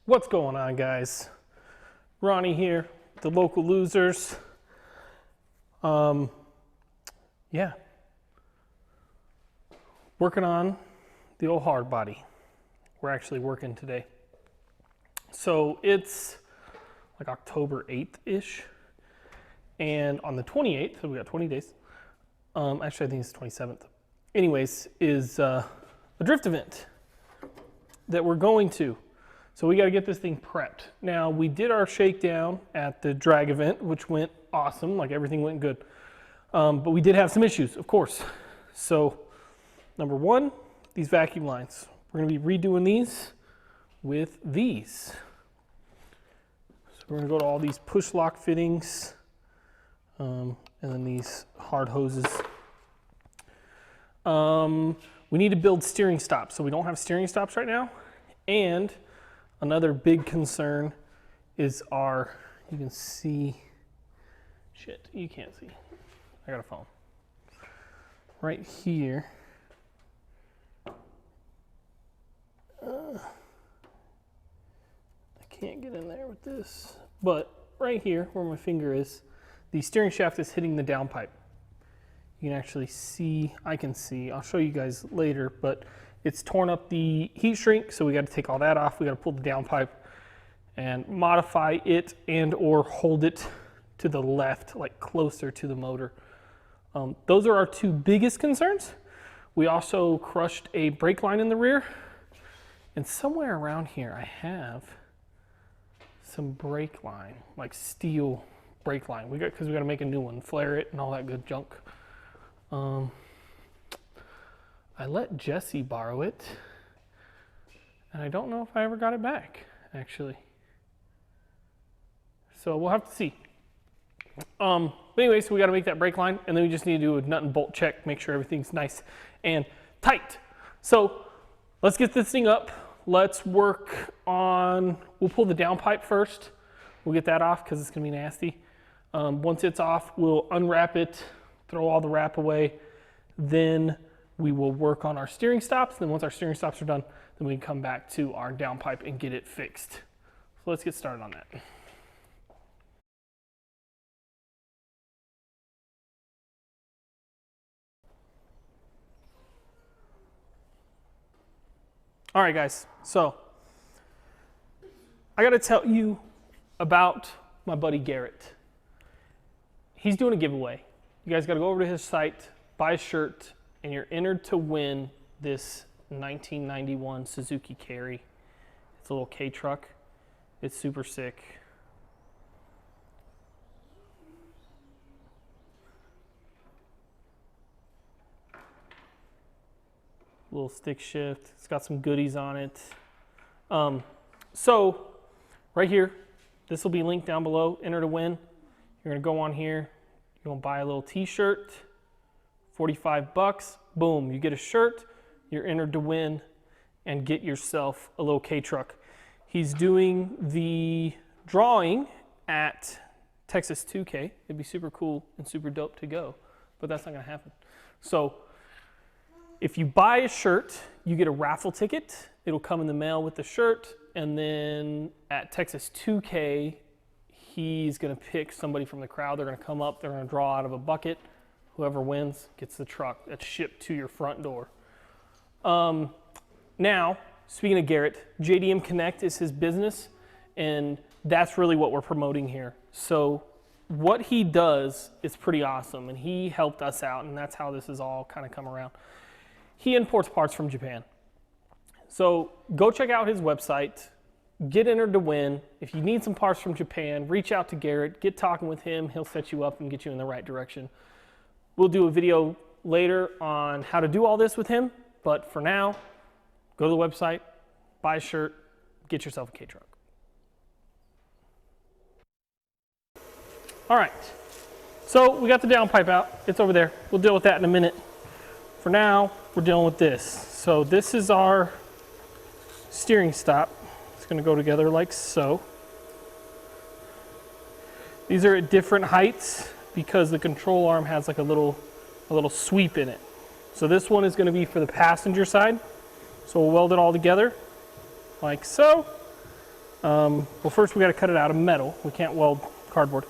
What's going on, guys? Ronnie here, the local losers. Yeah, working on the old hard body. We're actually working today. So it's like October 8th-ish. And on the 28th, so we got 20 days. Actually, I think it's the 27th. Anyways, is a drift event that we're going to. So we got to get this thing prepped. Now, we did our shakedown at the drag event, which went awesome, like everything went good. But we did have some issues, of course. So, number one, these vacuum lines. We're going to be redoing these with these. So we're going to go to all these push lock fittings, and then these hard hoses. We need to build steering stops. So we don't have steering stops right now. And another big concern is our, you can see, shit, you can't see. I got a phone. Right here. I can't get in there with this, but right here where my finger is, the steering shaft is hitting the downpipe. You can actually see, I can see, I'll show you guys later, but it's torn up the heat shrink, so we got to take all that off. We got to pull the downpipe and modify it and or hold it to the left, like closer to the motor. Those are our two biggest concerns. We also crushed a brake line in the rear, and somewhere around here I have some brake line, like steel brake line. Because we got to make a new one, flare it and all that good junk. I let Jesse borrow it, and I don't know if I ever got it back, actually. So we'll have to see. But anyway, so we got to make that brake line, and then we just need to do a nut and bolt check, make sure everything's nice and tight. So let's get this thing up. Let's work on, we'll pull the downpipe first. We'll get that off because it's going to be nasty. Once it's off, we'll unwrap it, throw all the wrap away. Then we will work on our steering stops. Then once our steering stops are done, then we can come back to our downpipe and get it fixed. So let's get started on that. All right, guys, so I got to tell you about my buddy Garrett. He's doing a giveaway. You guys got to go over to his site, buy a shirt, and you're entered to win this 1991 Suzuki Carry. It's a little K truck. It's super sick. Little stick shift. It's got some goodies on it. So right here, this will be linked down below. Enter to win. You're gonna go on here. You're gonna buy a little t-shirt, 45 bucks. Boom, you get a shirt. You're entered to win and get yourself a little K truck. He's doing the drawing at Texas 2K. It'd be super cool and super dope to go, but that's not gonna happen. So if you buy a shirt, you get a raffle ticket. It'll come in the mail with the shirt. And then at Texas 2K, he's going to pick somebody from the crowd. They're going to come up. They're going to draw out of a bucket. Whoever wins gets the truck that's shipped to your front door. Now, speaking of Garrett, JDM Connect is his business. And that's really what we're promoting here. So what he does is pretty awesome. And he helped us out. And that's how this has all kind of come around. He imports parts from Japan. So go check out his website, get entered to win. If you need some parts from Japan, reach out to Garrett, get talking with him. He'll set you up and get you in the right direction. We'll do a video later on how to do all this with him. But for now, go to the website, buy a shirt, get yourself a K truck. All right, so we got the downpipe out. It's over there. We'll deal with that in a minute. For now, we're dealing with this. So this is our steering stop. It's going to go together like so. These are at different heights because the control arm has like a little sweep in it. So this one is going to be for the passenger side. So we'll weld it all together like so. Well, first we got to cut it out of metal. We can't weld cardboard.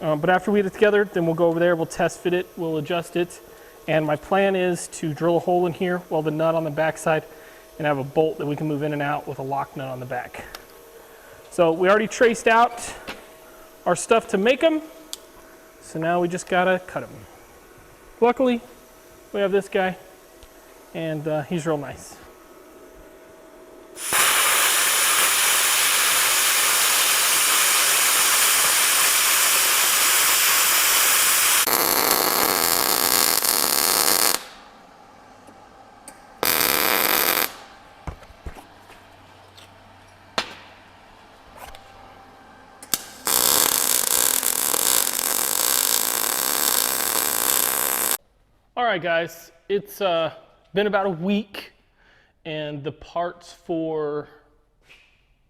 But after we get it together, then we'll go over there, we'll test fit it, we'll adjust it. And my plan is to drill a hole in here, weld a nut on the backside, and have a bolt that we can move in and out with a lock nut on the back. So we already traced out our stuff to make them. So now we just gotta cut them. Luckily, we have this guy, and he's real nice. All right, guys, it's been about a week, and the parts for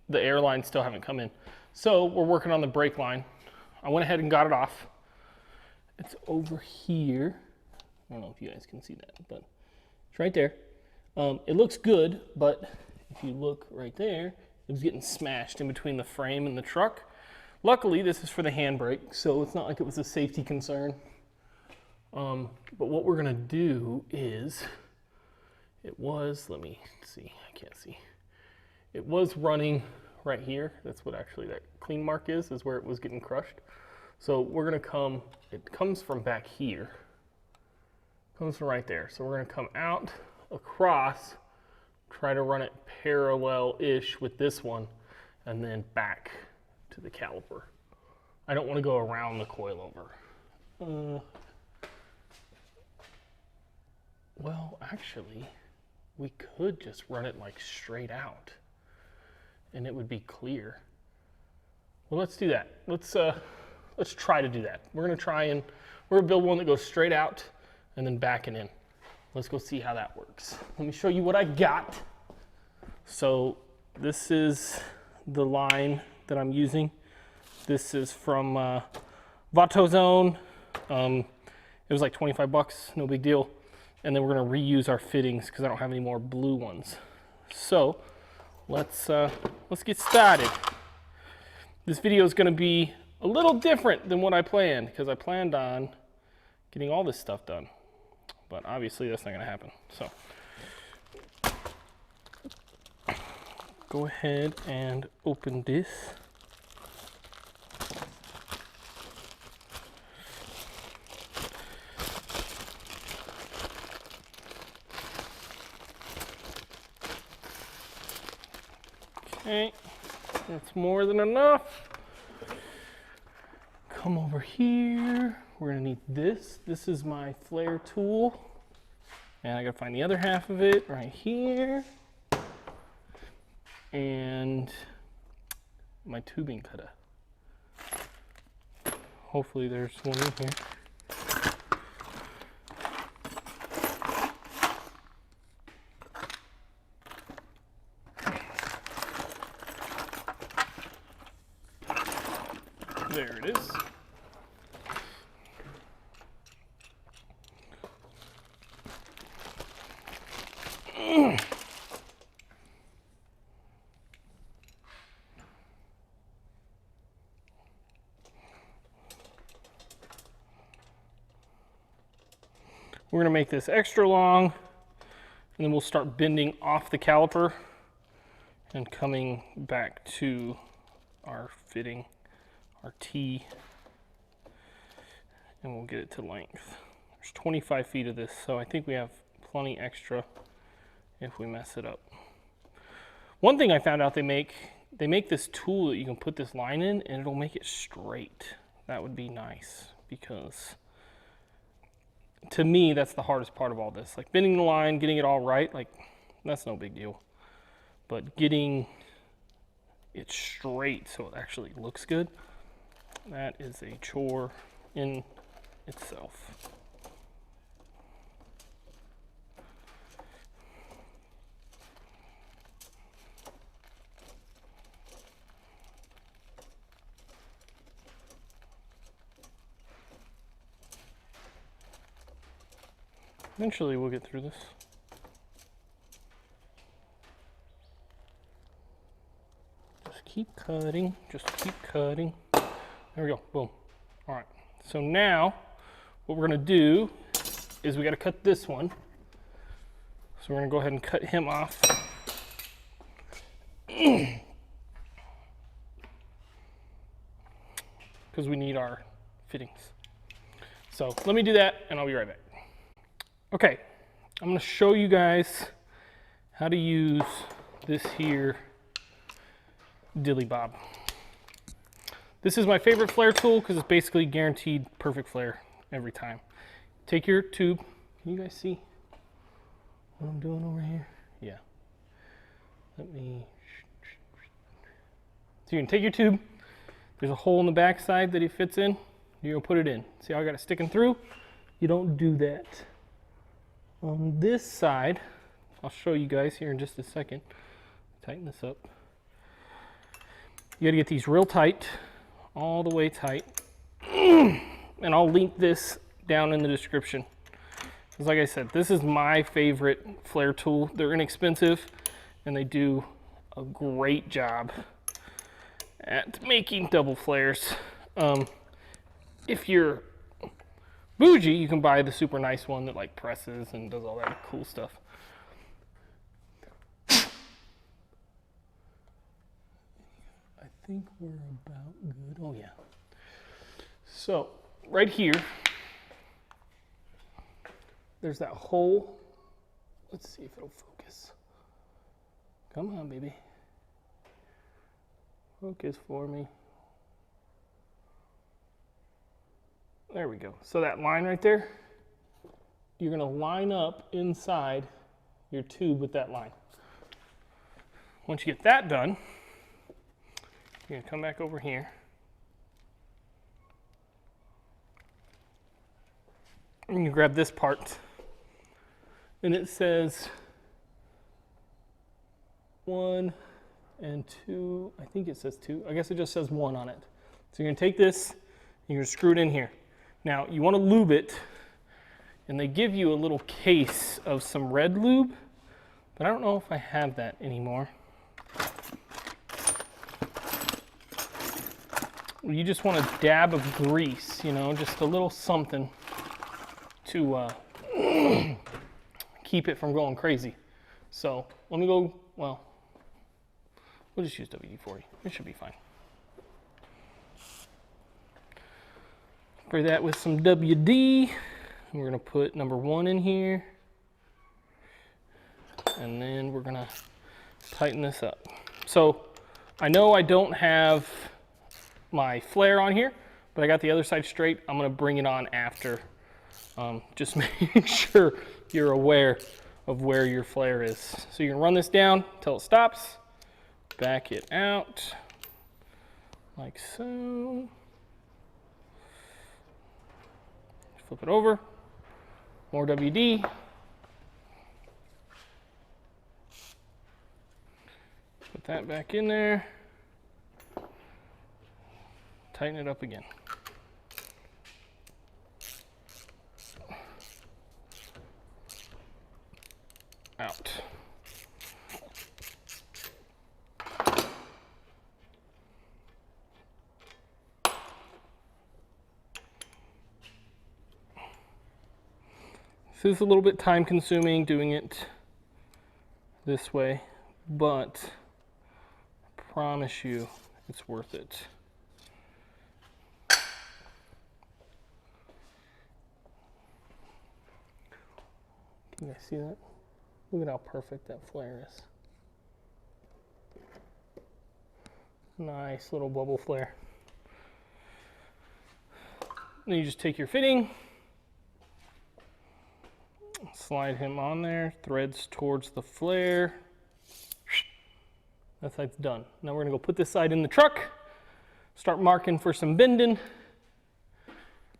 the airline still haven't come in. So we're working on the brake line. I went ahead and got it off. It's over here. I don't know if you guys can see that, but it's right there. It looks good, but if you look right there, it was getting smashed in between the frame and the truck. Luckily, this is for the handbrake, so it's not like it was a safety concern. But what we're gonna do is, it was, let me see, I can't see. It was running right here. That's what actually that clean mark is where it was getting crushed. So we're gonna come, it comes from back here. Comes from right there. So we're gonna come out, across, try to run it parallel-ish with this one, and then back to the caliper. I don't wanna go around the coilover. Well, actually, we could just run it like straight out and it would be clear. Well, let's do that. Let's try to do that. We're gonna build one that goes straight out and then back and in. Let's go see how that works. Let me show you what I got. So this is the line that I'm using. This is from VatoZone. It was like 25 bucks, no big deal. And then we're gonna reuse our fittings because I don't have any more blue ones. So let's get started. This video is gonna be a little different than what I planned because I planned on getting all this stuff done. But obviously that's not gonna happen. So go ahead and open this. Okay, that's more than enough. Come over here. We're gonna need this. This is my flare tool. And I gotta find the other half of it right here. And my tubing cutter. Hopefully there's one in here. There it is. We're going to make this extra long, and then we'll start bending off the caliper and coming back to our fitting, our T, and we'll get it to length. There's 25 feet of this, so I think we have plenty extra if we mess it up. One thing I found out they make this tool that you can put this line in and it'll make it straight. That would be nice because to me, that's the hardest part of all this. Like bending the line, getting it all right, like that's no big deal. But getting it straight so it actually looks good, that is a chore in itself. Eventually we'll get through this. Just keep cutting, just keep cutting. There we go, boom. All right, so now what we're gonna do is we gotta cut this one. So we're gonna go ahead and cut him off. Because we need our fittings. So let me do that and I'll be right back. Okay, I'm gonna show you guys how to use this here dilly bob. This is my favorite flare tool because it's basically guaranteed perfect flare every time. Take your tube. Can you guys see what I'm doing over here? Yeah. Let me. So you can take your tube. There's a hole in the back side that it fits in. You're gonna put it in. See how I got it sticking through? You don't do that. On this side, I'll show you guys here in just a second. Tighten this up. You gotta get these real tight, all the way tight. And I'll link this down in the description. Because like I said, this is my favorite flare tool. They're inexpensive and they do a great job at making double flares. If you're bougie, you can buy the super nice one that like presses and does all that cool stuff. I think we're about good. Oh yeah. So right here, there's that hole. Let's see if it'll focus. Come on, baby. Focus for me. There we go. So that line right there, you're gonna line up inside your tube with that line. Once you get that done, you're gonna come back over here. And you grab this part. And it says 1 and 2. I think it says 2. I guess it just says 1 on it. So you're gonna take this and you're gonna screw it in here. Now you wanna lube it, and they give you a little case of some red lube, but I don't know if I have that anymore. You just want a dab of grease, you know, just a little something to keep it from going crazy. So let me go, well, we'll just use WD-40. It should be fine. Spray that with some WD. We're gonna put number 1 in here. And then we're gonna tighten this up. So I know I don't have my flare on here, but I got the other side straight. I'm gonna bring it on after. Just make sure you're aware of where your flare is. So you're gonna run this down until it stops. Back it out, like so. Flip it over, more WD. Put that back in there. Tighten it up again. Out. This is a little bit time consuming doing it this way, but I promise you it's worth it. Can you guys see that? Look at how perfect that flare is. Nice little bubble flare. Then you just take your fitting, slide him on there, threads towards the flare. That side's done. Now we're gonna go put this side in the truck, start marking for some bending,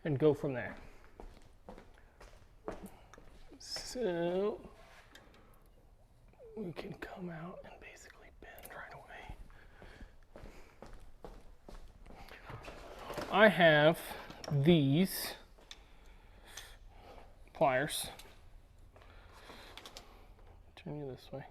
and go from there. So we can come out and basically bend right away. I have these pliers. Turn you this way.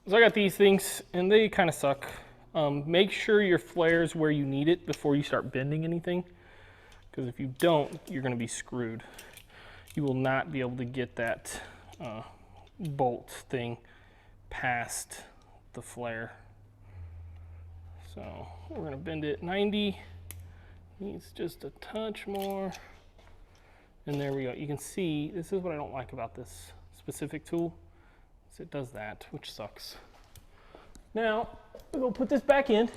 So I got these things, and they kind of suck. Make sure your flare's where you need it before you start bending anything, because if you don't, you're going to be screwed. You will not be able to get that bolt thing past the flare. So we're going to bend it 90. Needs just a touch more. And there we go. You can see, this is what I don't like about this specific tool, is it does that, which sucks. Now, we'll put this back in.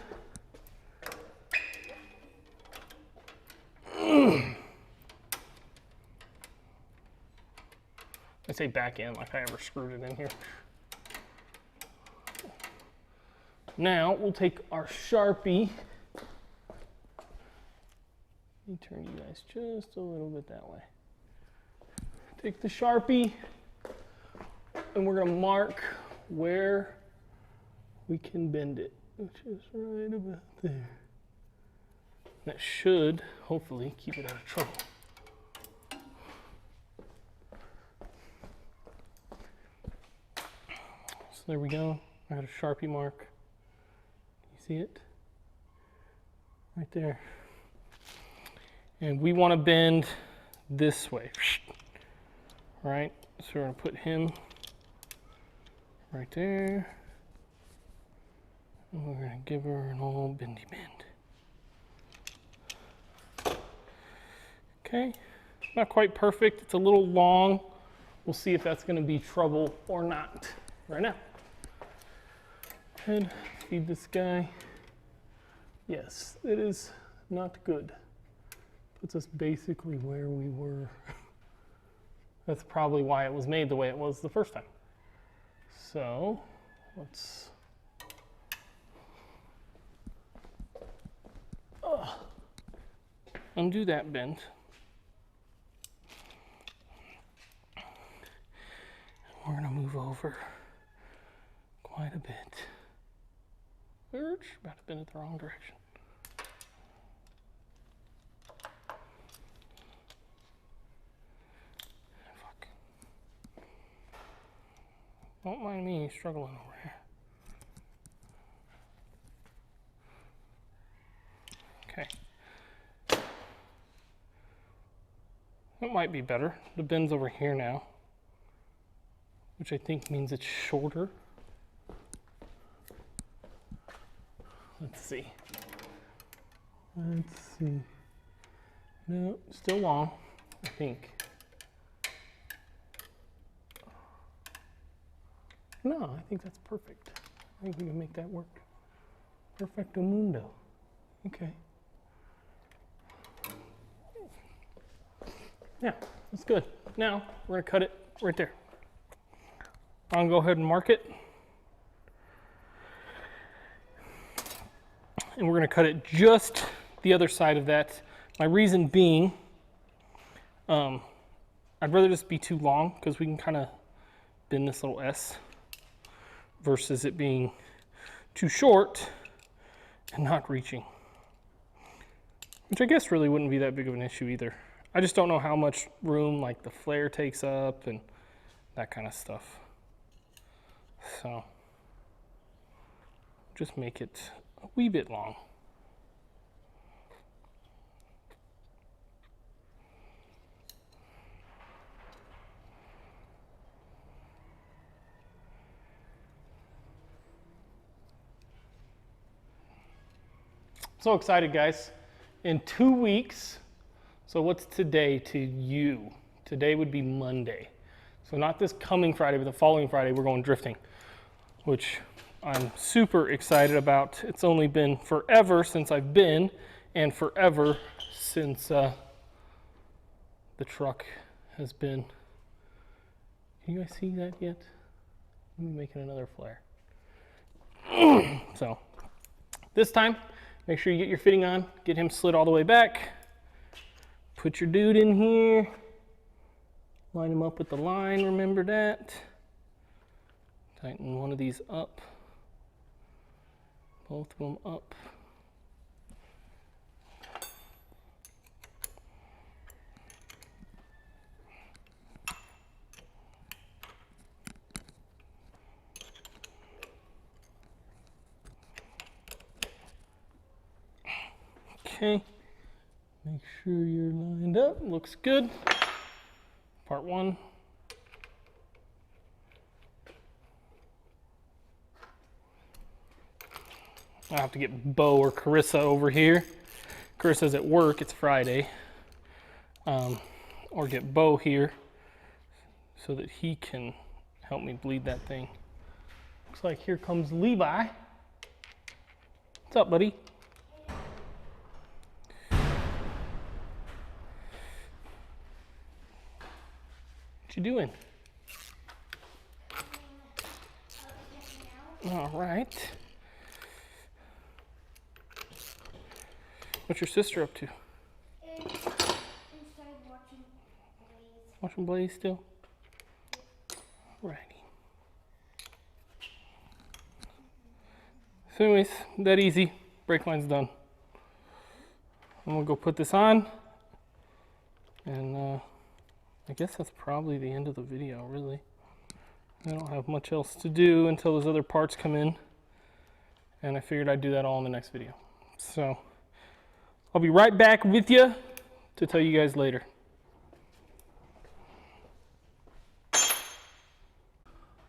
I say back in like I ever screwed it in here. Now, we'll take our Sharpie. Let me turn you guys just a little bit that way. Take the Sharpie, and we're going to mark where we can bend it, which is right about there. That should, hopefully, keep it out of trouble. So there we go. I got a Sharpie mark. You see it? Right there. And we want to bend this way. Right? So we're going to put him right there. And we're going to give her an old bendy bend. Okay. Not quite perfect. It's a little long. We'll see if that's going to be trouble or not right now. And feed this guy. Yes, it is not good. Puts us basically where we were. That's probably why it was made the way it was the first time. So let's undo that bend. We're going to move over quite a bit. About to bend it the wrong direction. Fuck. Don't mind me struggling over here. Okay. That might be better. The bend's over here now, which I think means it's shorter. Let's see. Let's see. No, still long, I think. No, I think that's perfect. I think we can make that work. Perfecto mundo. Okay. Yeah, that's good. Now, we're gonna cut it right there. I'm gonna go ahead and mark it. And we're gonna cut it just the other side of that. My reason being, I'd rather this be too long because we can kind of bend this little S versus it being too short and not reaching. Which I guess really wouldn't be that big of an issue either. I just don't know how much room like the flare takes up and that kind of stuff. So just make it a wee bit long. So excited, guys. In 2 weeks, so what's today to you? Today would be Monday. So not this coming Friday, but the following Friday, we're going drifting, which I'm super excited about. It's only been forever since I've been, and forever since the truck has been. Can you guys see that yet? I'm making another flare. So this time, make sure you get your fitting on, get him slid all the way back. Put your dude in here. Line him up with the line, remember that. Tighten one of these up. Both of them up. Okay, make sure you're lined up. Looks good. Part 1. I'll have to get Bo or Carissa over here. Carissa's at work, it's Friday. Or get Bo here so that he can help me bleed that thing. Looks like here comes Levi. What's up, buddy? What you doing? All right. What's your sister up to? Inside watching Blaze. Watching Blaze still? Alrighty. So anyways, that easy. Brake line's done. I'm gonna go put this on. And I guess that's probably the end of the video, really. I don't have much else to do until those other parts come in. And I figured I'd do that all in the next video. So I'll be right back with you to tell you guys later.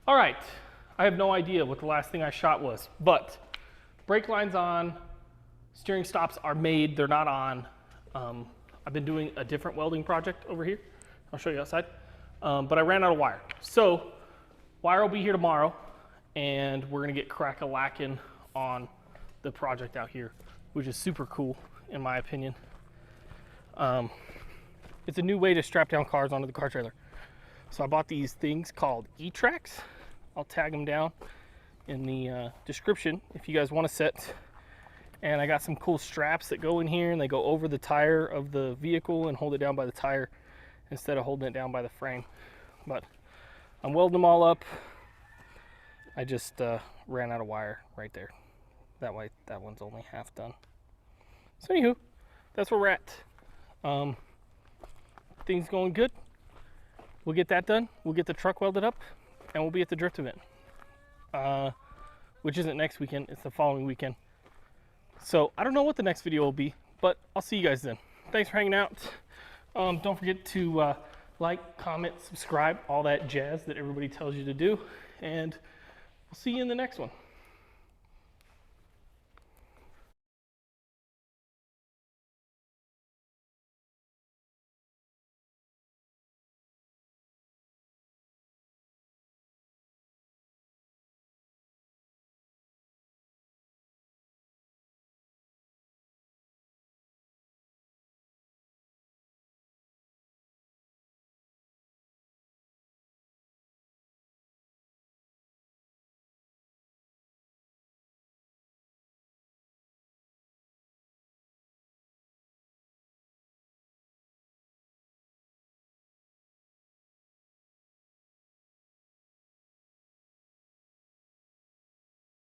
All right, I have no idea what the last thing I shot was, but brake line's on, steering stops are made, they're not on. I've been doing a different welding project over here. I'll show you outside, but I ran out of wire. So wire will be here tomorrow, and we're gonna get crack-a-lacking on the project out here, which is super cool, in my opinion. It's a new way to strap down cars onto the car trailer. So I bought these things called E-Tracks. I'll tag them down in the description if you guys want a set. And I got some cool straps that go in here, and they go over the tire of the vehicle and hold it down by the tire instead of holding it down by the frame. But I'm welding them all up. I just ran out of wire right there. That way, that one's only half done. So anywho, that's where we're at. Things going good. We'll get that done. We'll get the truck welded up, and we'll be at the drift event, which isn't next weekend, it's the following weekend. So I don't know what the next video will be, but I'll see you guys then. Thanks for hanging out. Don't forget to like, comment, subscribe, all that jazz that everybody tells you to do, and we'll see you in the next one.